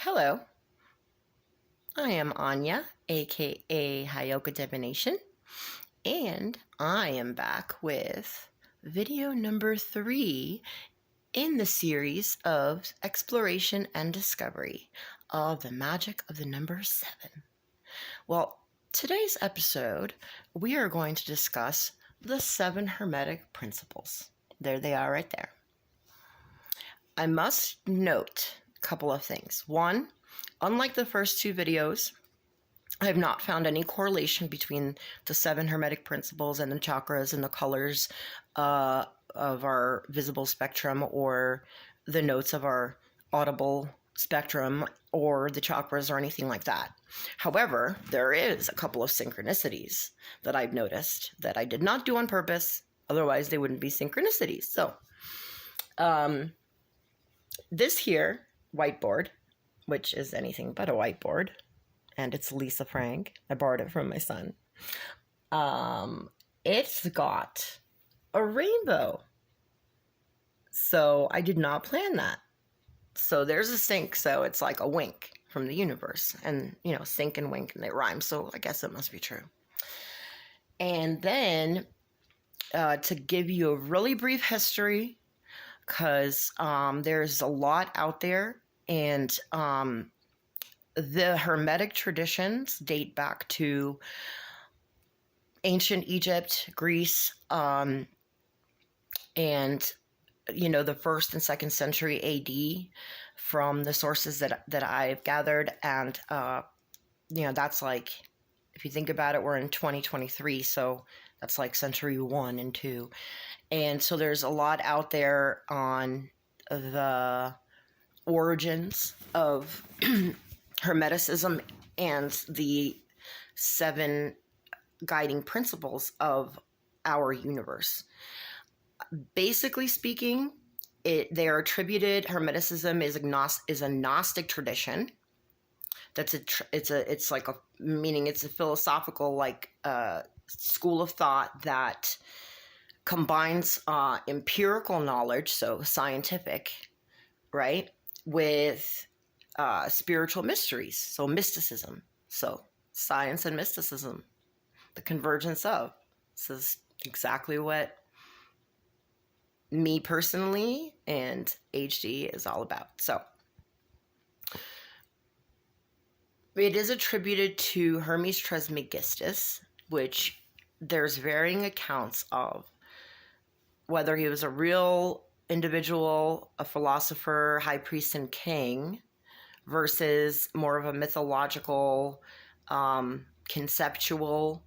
Hello, I am Anya, aka Hayoka Divination, and I am back with video number 3 in the series of exploration and discovery of the magic of the number 7. Well, today's episode, we are going to discuss the 7 Hermetic Principles. There they are right there. I must note a couple of things. One, unlike the first 2 videos, I have not found any correlation between the 7 Hermetic Principles and the chakras and the colors of our visible spectrum or the notes of our audible spectrum or the chakras or anything like that. However, there is a couple of synchronicities that I've noticed that I did not do on purpose. Otherwise, they wouldn't be synchronicities. So, this here whiteboard, which is anything but a whiteboard, and it's Lisa Frank. I borrowed it from my son. It's got a rainbow. So I did not plan that. So there's a sync, so it's like a wink from the universe. And, sync and wink, and they rhyme, so I guess it must be true. And then, to give you a really brief history, because there's a lot out there, and the Hermetic traditions date back to ancient Egypt, Greece, and the 1st and 2nd century AD from the sources that I've gathered. And that's like, if you think about it, we're in 2023, so that's like century 1 and 2. And so there's a lot out there on the origins of Hermeticism and the 7 guiding principles of our universe. Basically speaking, they are attributed. Hermeticism is a Gnostic tradition. It's like a philosophical school of thought that combines empirical knowledge, so scientific, right, with spiritual mysteries, so mysticism. So science and mysticism, the convergence of. This is exactly what me personally and HD is all about. So it is attributed to Hermes Trismegistus, which there's varying accounts of whether he was a real individual, a philosopher, high priest, and king, versus more of a mythological, conceptual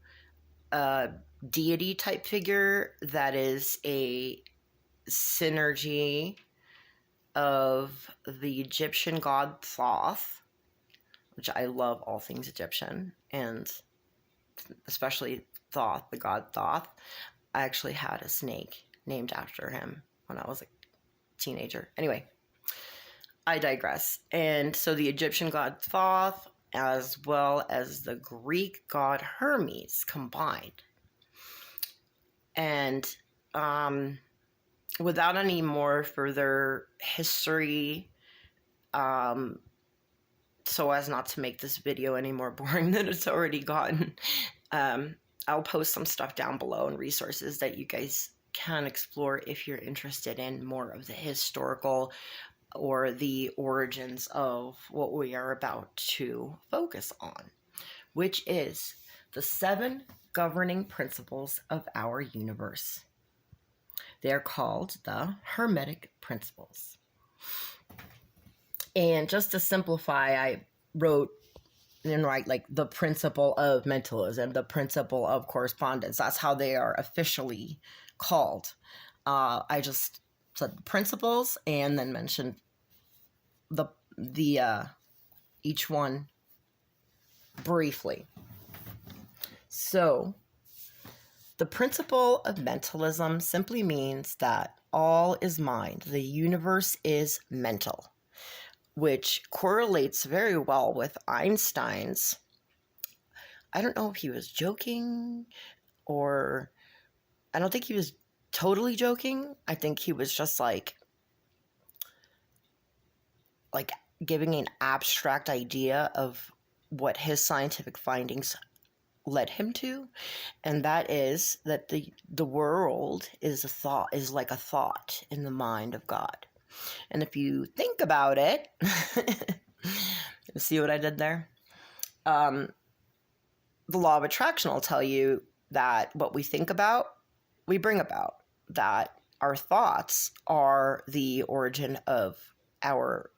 deity type figure that is a synergy of the Egyptian god Thoth, which I love all things Egyptian, and especially Thoth, the god Thoth. I actually had a snake named after him when I was a teenager. Anyway, I digress. And so the Egyptian god Thoth, as well as the Greek god Hermes, combined. And without any more further history, so as not to make this video any more boring than it's already gotten, I'll post some stuff down below and resources that you guys can explore if you're interested in more of the historical or the origins of what we are about to focus on, which is the 7 governing principles of our universe. They're called the Hermetic Principles. And just to simplify, I wrote like the principle of mentalism, the principle of correspondence. That's how they are officially called. I just said principles and then mentioned the each one briefly. So the principle of mentalism simply means that all is mind. The universe is mental, which correlates very well with Einstein's. I don't know if he was joking, or I don't think he was totally joking. I think he was just like giving an abstract idea of what his scientific findings led him to, and that is that the world is like a thought in the mind of God. And if you think about it, see what I did there? The law of attraction will tell you that what we think about, we bring about. That our thoughts are the origin of our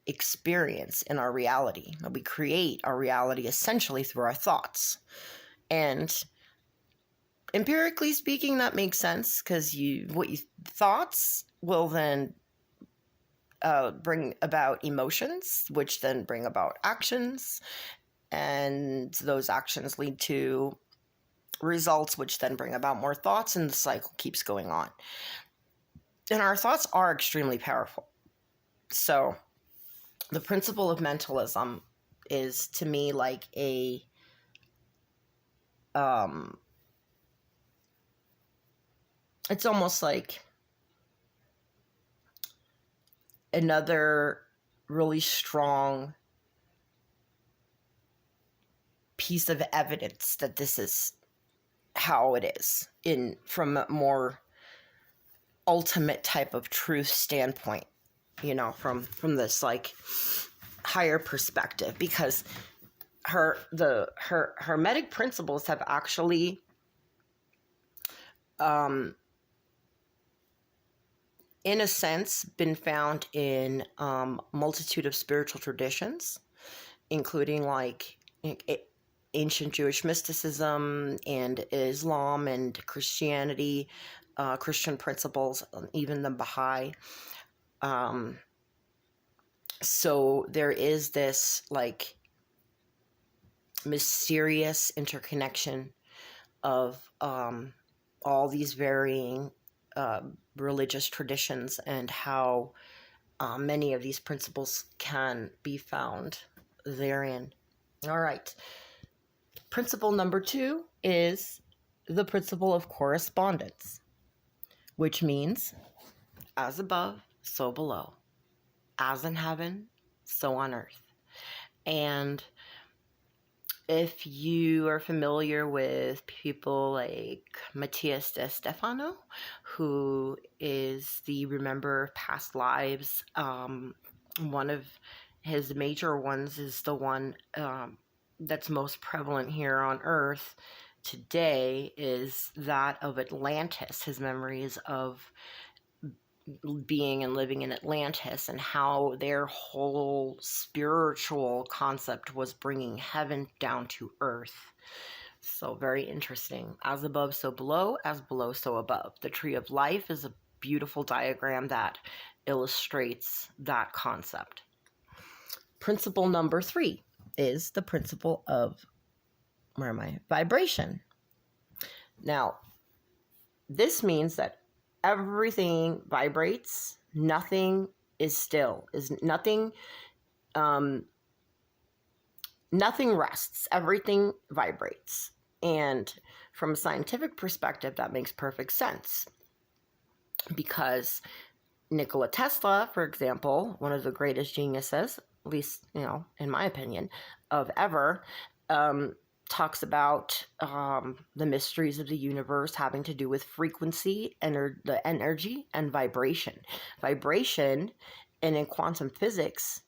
experience in our reality. We create our reality essentially through our thoughts. And empirically speaking, that makes sense, because thoughts will then bring about emotions, which then bring about actions, and those actions lead to results, which then bring about more thoughts, and the cycle keeps going on. And our thoughts are extremely powerful. So the principle of mentalism is, to me, like it's almost like another really strong piece of evidence that this is how it is, from a more ultimate type of truth standpoint, from this like higher perspective, because her hermetic principles have actually in a sense been found in multitude of spiritual traditions, including like ancient Jewish mysticism and Islam and Christianity, Christian principles, even the Baha'i. So there is this like mysterious interconnection of all these varying religious traditions, and how many of these principles can be found therein. All right. Principle number 2 is the principle of correspondence, which means as above, so below, as in heaven, so on earth. And if you are familiar with people like Matthias de Stefano, who is the Remember Past Lives, one of his major ones is the one that's most prevalent here on Earth today, is that of Atlantis. His memories of being and living in Atlantis, and how their whole spiritual concept was bringing heaven down to earth. So very interesting. As above, so below. As below, so above. The tree of life is a beautiful diagram that illustrates that concept. Principle number 3 is the principle of, vibration. Now, this means that everything vibrates. Nothing is still. Nothing rests. Everything vibrates. And from a scientific perspective, that makes perfect sense, because Nikola Tesla, for example, one of the greatest geniuses, at least, in my opinion, of ever, talks about the mysteries of the universe having to do with frequency, the energy, and vibration. Vibration, and in quantum physics,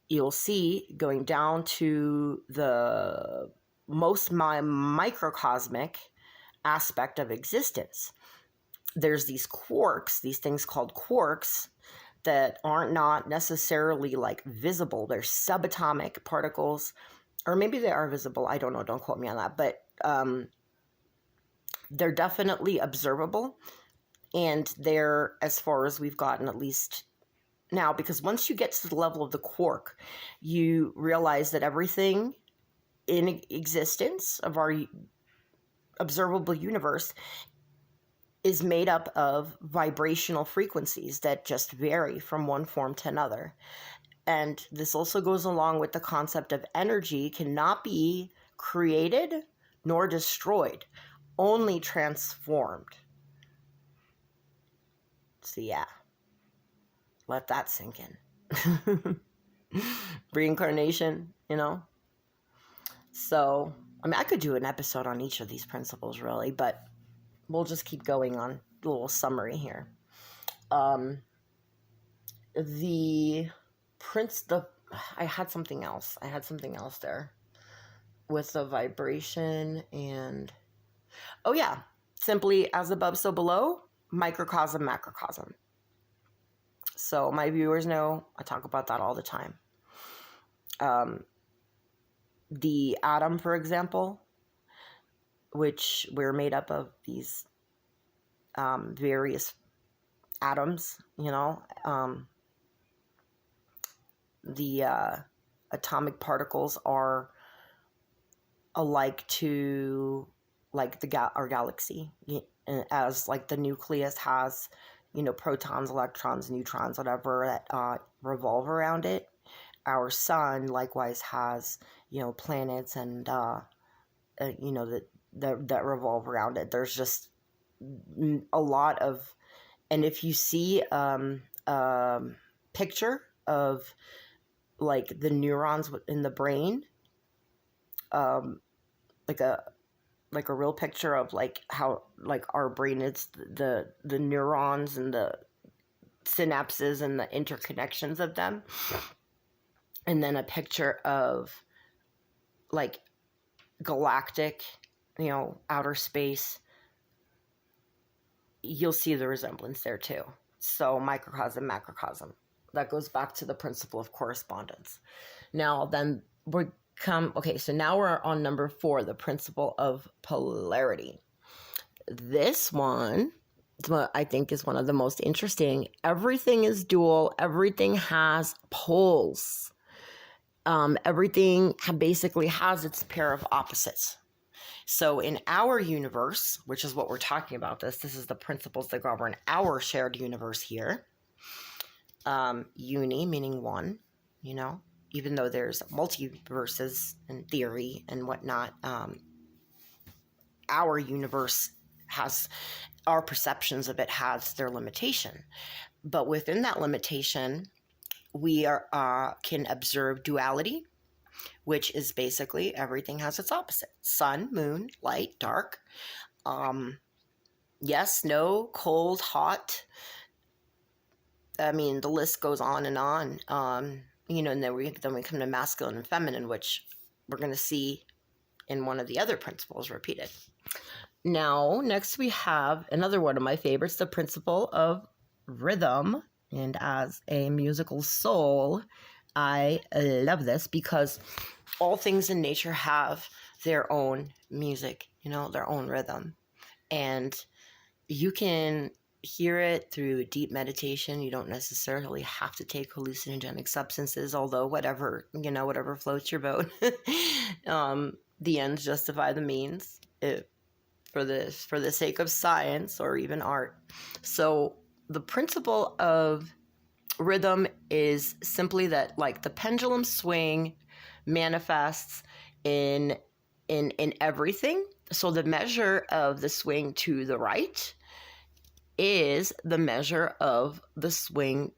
you'll see, going down to the most microcosmic aspect of existence. There's these quarks, these things called quarks, that aren't not necessarily like visible. They're subatomic particles, or maybe they are visible. I don't know. Don't quote me on that. But they're definitely observable. And they're, as far as we've gotten, at least now, because once you get to the level of the quark, you realize that everything in existence of our observable universe is made up of vibrational frequencies that just vary from one form to another. And this also goes along with the concept of energy cannot be created nor destroyed, only transformed. So yeah, let that sink in. reincarnation, you know? So, I mean, I could do an episode on each of these principles, really, but we'll just keep going on a little summary here. The I had something else. There with the vibration and, oh yeah, simply as above, so below, microcosm, macrocosm. So my viewers know I talk about that all the time. The atom, for example, which we're made up of these various atoms, you know, the atomic particles are alike to like our galaxy, as like the nucleus has, you know, protons, electrons, neutrons, whatever that revolve around it. Our sun likewise has, you know, planets and you know, that revolve around it. There's just a lot of, and if you see picture of like the neurons in the brain, like a real picture of like how like our brain is, the neurons and the synapses and the interconnections of them, and then a picture of like galactic, you know, outer space, you'll see the resemblance there too. So microcosm, macrocosm, that goes back to the principle of correspondence. Now then so now we're on number 4, the principle of polarity. This one, I think, is one of the most interesting. Everything is dual. Everything has poles. Everything basically has its pair of opposites. So in our universe, which is what we're talking about, this is the principles that govern our shared universe here. Uni meaning one, you know, even though there's multiverses in theory and whatnot, our universe has, our perceptions of it has their limitation. But within that limitation, we can observe duality, which is basically everything has its opposite. Sun, moon, light, dark. Yes, no, cold, hot. I mean, the list goes on and on. You know, and then we come to masculine and feminine, which we're going to see in one of the other principles repeated. Now, next we have another one of my favorites, the principle of rhythm. And as a musical soul, I love this because all things in nature have their own music, you know, their own rhythm. And you can hear it through deep meditation. You don't necessarily have to take hallucinogenic substances, although whatever floats your boat. The ends justify the means, for the sake of science or even art. So the principle of rhythm is simply that, like, the pendulum swing manifests in everything. So the measure of the swing to the right is the measure of the swing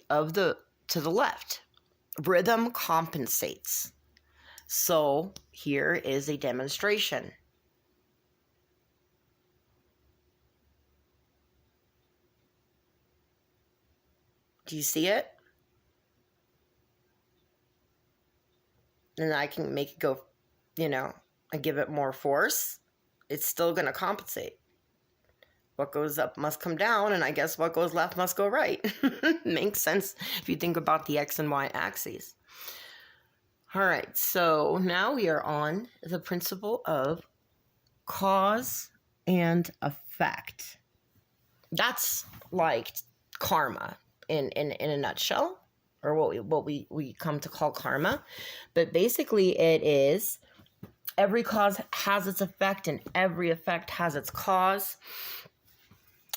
to the left. Rhythm compensates. So here is a demonstration. Do you see it? And I can make it go, you know, I give it more force. It's still going to compensate. What goes up must come down, and I guess what goes left must go right. Makes sense if you think about the X and Y axes. All right, so now we are on the principle of cause and effect. That's like karma in a nutshell, or what we come to call karma. But basically it is every cause has its effect and every effect has its cause.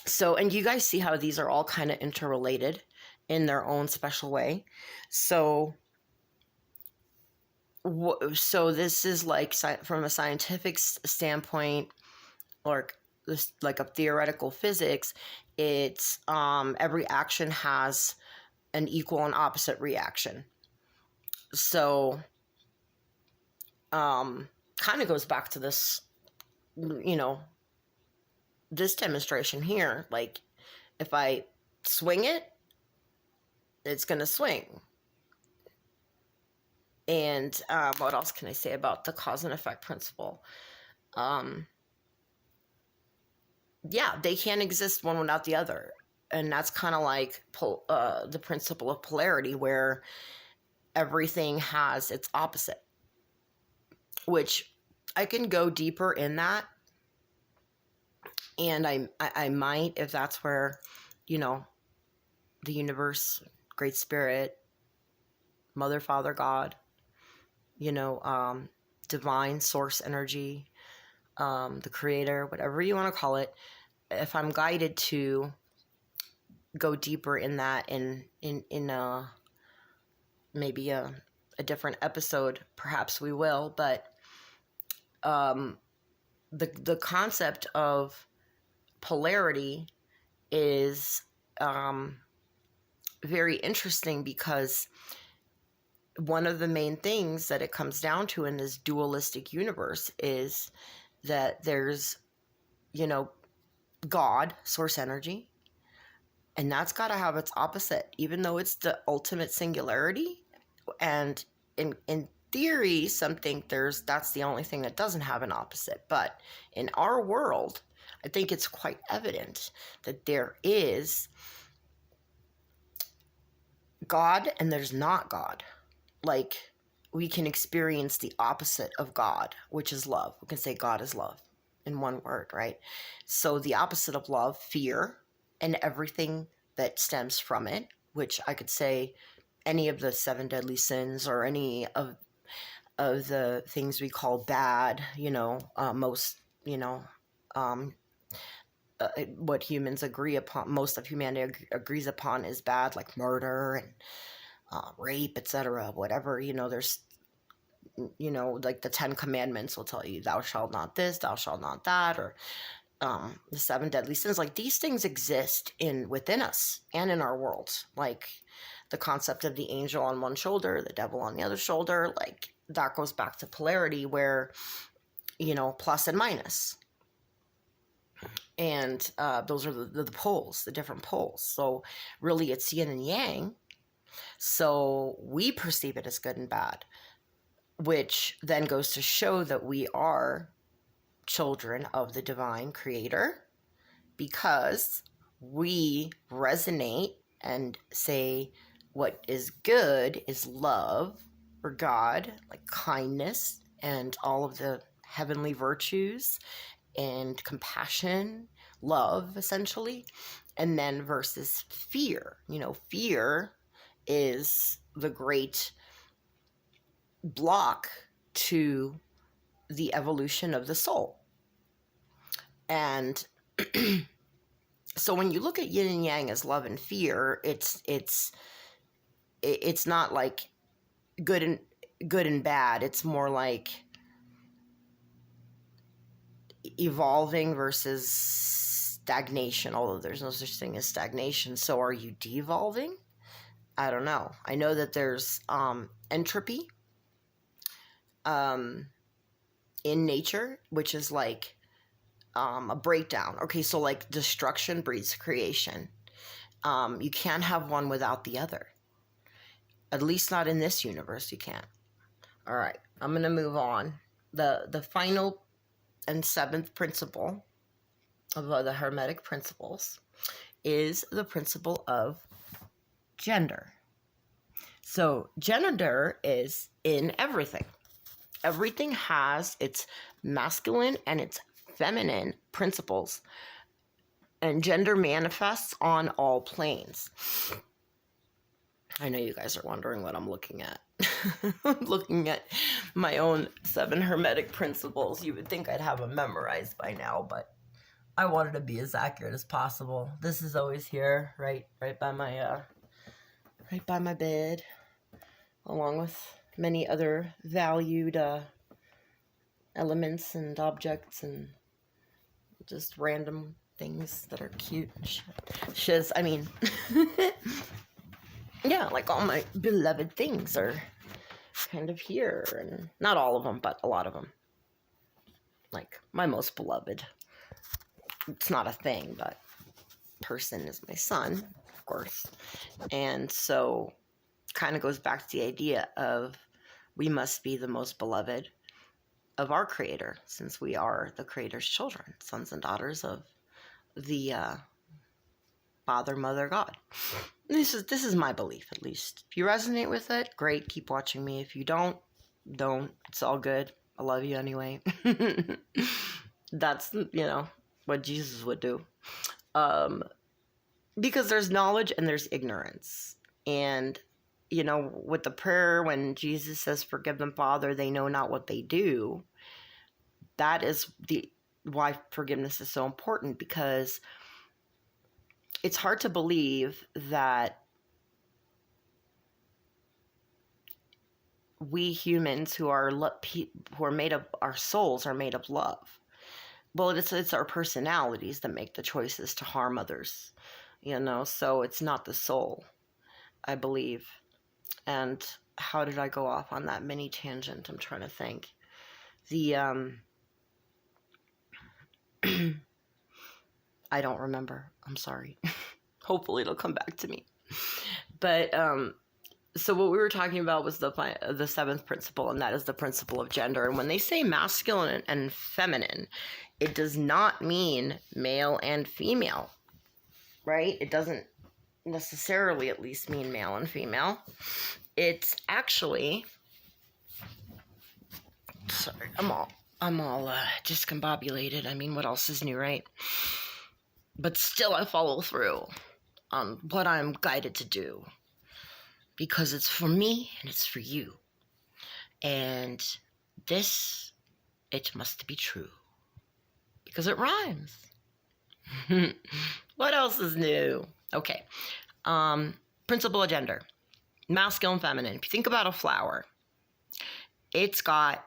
So, and you guys see how these are all kind of interrelated in their own special way. So this is like, from a scientific standpoint, or like a theoretical physics, it's every action has an equal and opposite reaction. So, kind of goes back to this, this demonstration here. Like, if I swing it, it's going to swing. And what else can I say about the cause and effect principle? Yeah, they can't exist one without the other. And that's kind of like the principle of polarity, where everything has its opposite, which I can go deeper in that. And I might, if that's where, the universe, Great Spirit, Mother, Father, God, divine source energy, the creator, whatever you want to call it, if I'm guided to go deeper in that in maybe a different episode, perhaps we will. But the concept of polarity is very interesting, because one of the main things that it comes down to in this dualistic universe is that there's, God, source energy, and that's got to have its opposite, even though it's the ultimate singularity. And in theory, some think that's the only thing that doesn't have an opposite. But in our world, I think it's quite evident that there is God and there's not God. Like, we can experience the opposite of God, which is love. We can say God is love in one word, right? So the opposite of love, fear, and everything that stems from it, which I could say any of the 7 deadly sins, or any of the things we call bad, most, what humans agree upon, most of humanity agrees upon is bad, like murder and rape, etc. Whatever, there's, like the 10 commandments will tell you, thou shalt not this, thou shalt not that, or the 7 deadly sins. Like, these things exist within us and in our world. Like the concept of the angel on one shoulder, the devil on the other shoulder, like that goes back to polarity, where, plus and minus. And those are the poles, the different poles. So really it's yin and yang. So we perceive it as good and bad, which then goes to show that we are children of the divine creator, because we resonate and say what is good is love, or God, like kindness and all of the heavenly virtues and compassion, love, essentially. And then versus fear. Fear is the great block to the evolution of the soul. And so when you look at yin and yang as love and fear, it's not like good and bad. It's more like evolving versus stagnation, although there's no such thing as stagnation. So are you devolving? I don't know. I know that there's entropy in nature, which is like a breakdown. Okay, so like destruction breeds creation. You can't have one without the other. At least not in this universe, you can't. All right, I'm going to move on. The final and 7th principle of the Hermetic principles is the principle of gender. So gender is in everything. Everything has its masculine and its feminine principles, and gender manifests on all planes. I know you guys are wondering what I'm looking at. I'm looking at my own 7 Hermetic principles. You would think I'd have them memorized by now, but I wanted to be as accurate as possible. This is always here, right by my bed, along with many other valued elements and objects and just random things that are cute and shiz. I mean, Yeah, like all my beloved things are kind of here, and not all of them, but a lot of them. Like my most beloved, it's not a thing, but person is my son, of course. And so kind of goes back to the idea of we must be the most beloved of our creator, since we are the creator's children, sons and daughters of the Father, Mother, God. This is my belief, at least. If you resonate with it, great, keep watching me. If you don't, it's all good. I love you anyway. That's, what Jesus would do. Because there's knowledge and there's ignorance. And, with the prayer, when Jesus says, forgive them, Father, they know not what they do, that is why forgiveness is so important, because it's hard to believe that we humans who are made of, our souls are made of love. Well, it's our personalities that make the choices to harm others, so it's not the soul, I believe. And how did I go off on that mini tangent? I'm trying to think. I don't remember. I'm sorry. Hopefully it'll come back to me. But so what we were talking about was the seventh principle, and that is the principle of gender. And when they say masculine and feminine, it does not mean male and female, right? It doesn't necessarily at least mean male and female. It's actually, sorry, I'm all discombobulated. I mean, what else is new, right? But still I follow through on what I'm guided to do, because it's for me and it's for you. And this, it must be true, because it rhymes. What else is new? Okay. Principle of gender. Masculine, feminine. If you think about a flower, it's got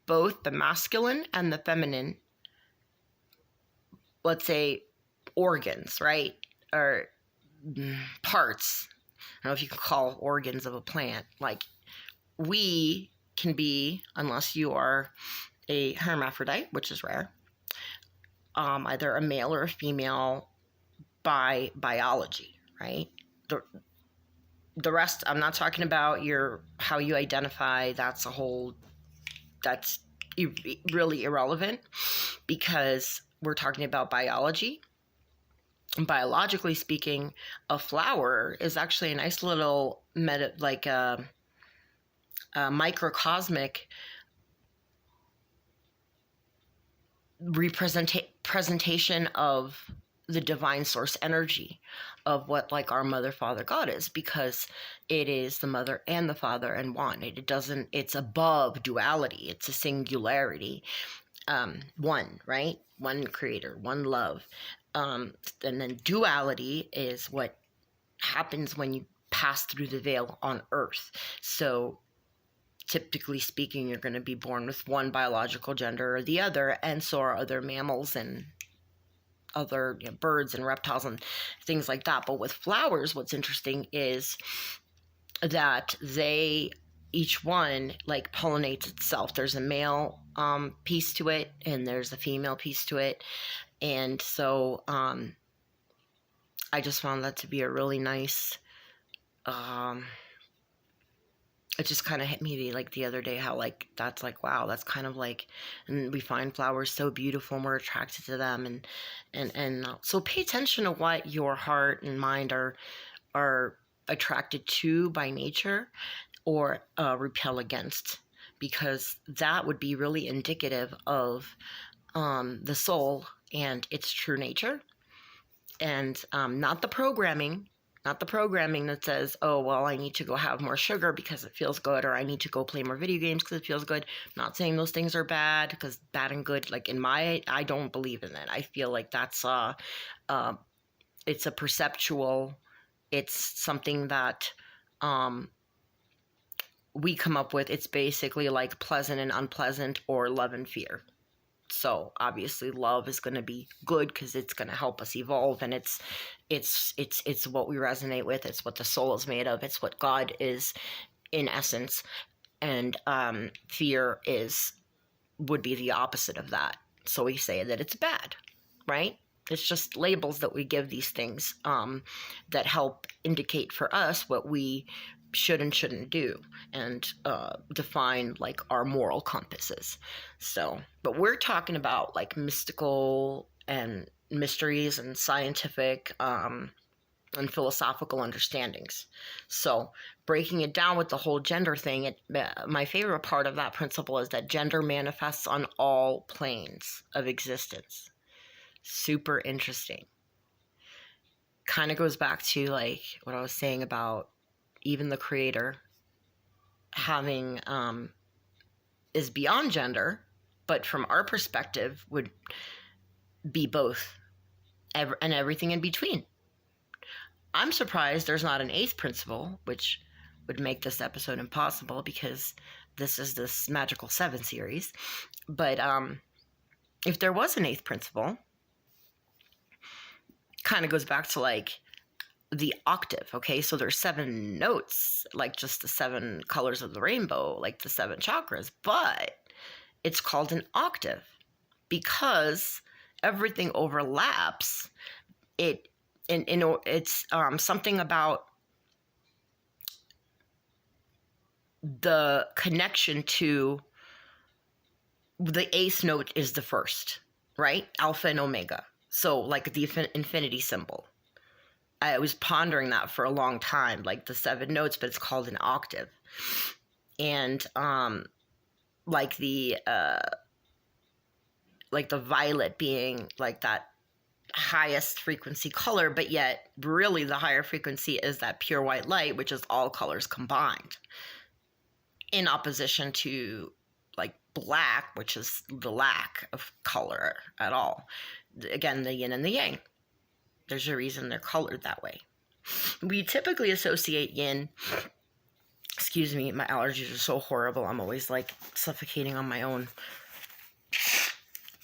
both the masculine and the feminine, let's say, organs, right? Or parts. I don't know if you can call organs of a plant. Like, we can be, unless you are a hermaphrodite, which is rare, either a male or a female by biology, right? The rest, I'm not talking about how you identify. That's really irrelevant, because we're talking about biology. And biologically speaking, a flower is actually a nice little microcosmic presentation of the divine source energy of what, like, our mother, father, God is, because it is the mother and the father and one. It's above duality. It's a singularity. One, right? One creator, one love. And then duality is what happens when you pass through the veil on Earth. So typically speaking, you're going to be born with one biological gender or the other, and so are other mammals and other birds and reptiles and things like that. But with flowers, what's interesting is that each one like pollinates itself. There's a male piece to it, and there's a female piece to it. And so I just found that to be a really nice, it just kind of hit me like the other day how like that's like, wow, that's kind of like, and we find flowers so beautiful and we're attracted to them, and so pay attention to what your heart and mind are attracted to by nature, or repel against, because that would be really indicative of the soul and its true nature, and not the programming that says, oh, well, I need to go have more sugar because it feels good, or I need to go play more video games because it feels good. I'm not saying those things are bad, because bad and good, like I don't believe in that. I feel like that's it's a perceptual, it's something that we come up with. It's basically like pleasant and unpleasant, or love and fear. So obviously love is going to be good because it's going to help us evolve, and it's what we resonate with. It's what the soul is made of. It's what God is in essence. And fear would be the opposite of that. So we say that it's bad, right? It's just labels that we give these things that help indicate for us what we should and shouldn't do, and define like our moral compasses. So, but we're talking about like mystical and mysteries and scientific and philosophical understandings. So breaking it down with the whole gender thing, my favorite part of that principle is that gender manifests on all planes of existence. Super interesting. Kind of goes back to like what I was saying about even the creator having is beyond gender, but from our perspective would be both and everything in between. I'm surprised there's not an eighth principle, which would make this episode impossible because this is this Magical 7 series. But if there was an eighth principle, kind of goes back to like the octave. Okay, so there's 7 notes, like just the 7 colors of the rainbow, like the 7 chakras, but it's called an octave because everything overlaps. It's something about the connection to the 8th note is the first, right? Alpha and Omega. So like the infinity symbol. I was pondering that for a long time, like the 7 notes, but it's called an octave. And like the violet being like that highest frequency color, but yet really the higher frequency is that pure white light, which is all colors combined, in opposition to like black, which is the lack of color at all. Again, the yin and the yang. There's a reason they're colored that way. We typically associate yin, excuse me, my allergies are so horrible. I'm always like suffocating on my own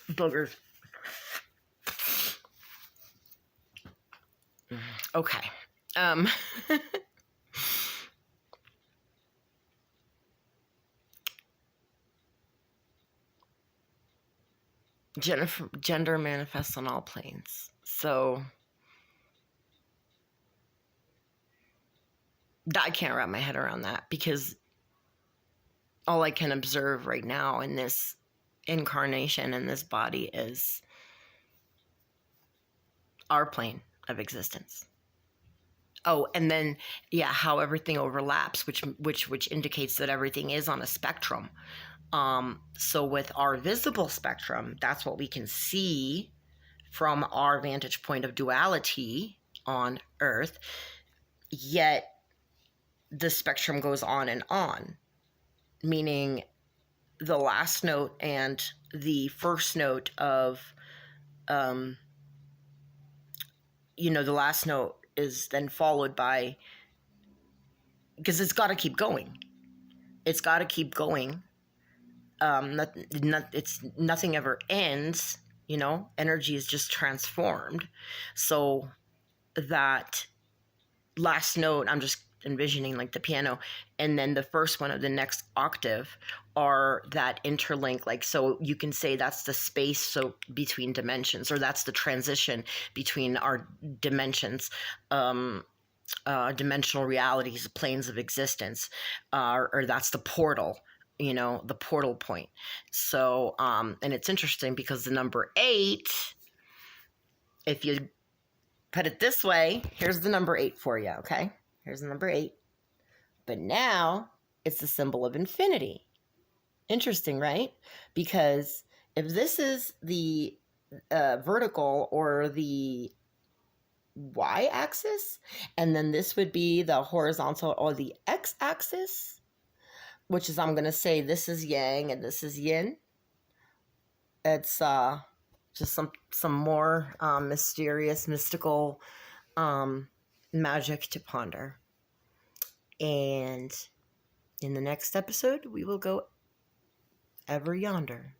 boogers. Okay. Gender manifests on all planes. So I can't wrap my head around that because all I can observe right now in this incarnation in this body is our plane of existence. Oh, and then how everything overlaps, which indicates that everything is on a spectrum. So with our visible spectrum, that's what we can see from our vantage point of duality on Earth. Yet the spectrum goes on, meaning the last note and the first note of, the last note is then followed by, because it's got to keep going. It's got to keep going. Nothing ever ends, energy is just transformed. So that last note, I'm just envisioning like the piano, and then the first one of the next octave are that interlink, like, so you can say that's the space so between dimensions, or that's the transition between our dimensions, dimensional realities, planes of existence, or that's the portal, the portal point. So and it's interesting because the number 8, if you put it this way, here's the number 8 for you. Okay, here's the number 8, but now it's the symbol of infinity. Interesting, right? Because if this is the vertical or the y-axis, and then this would be the horizontal or the x-axis, which is, I'm going to say this is yang and this is yin. It's just some more mysterious, mystical magic to ponder. And in the next episode, we will go ever yonder.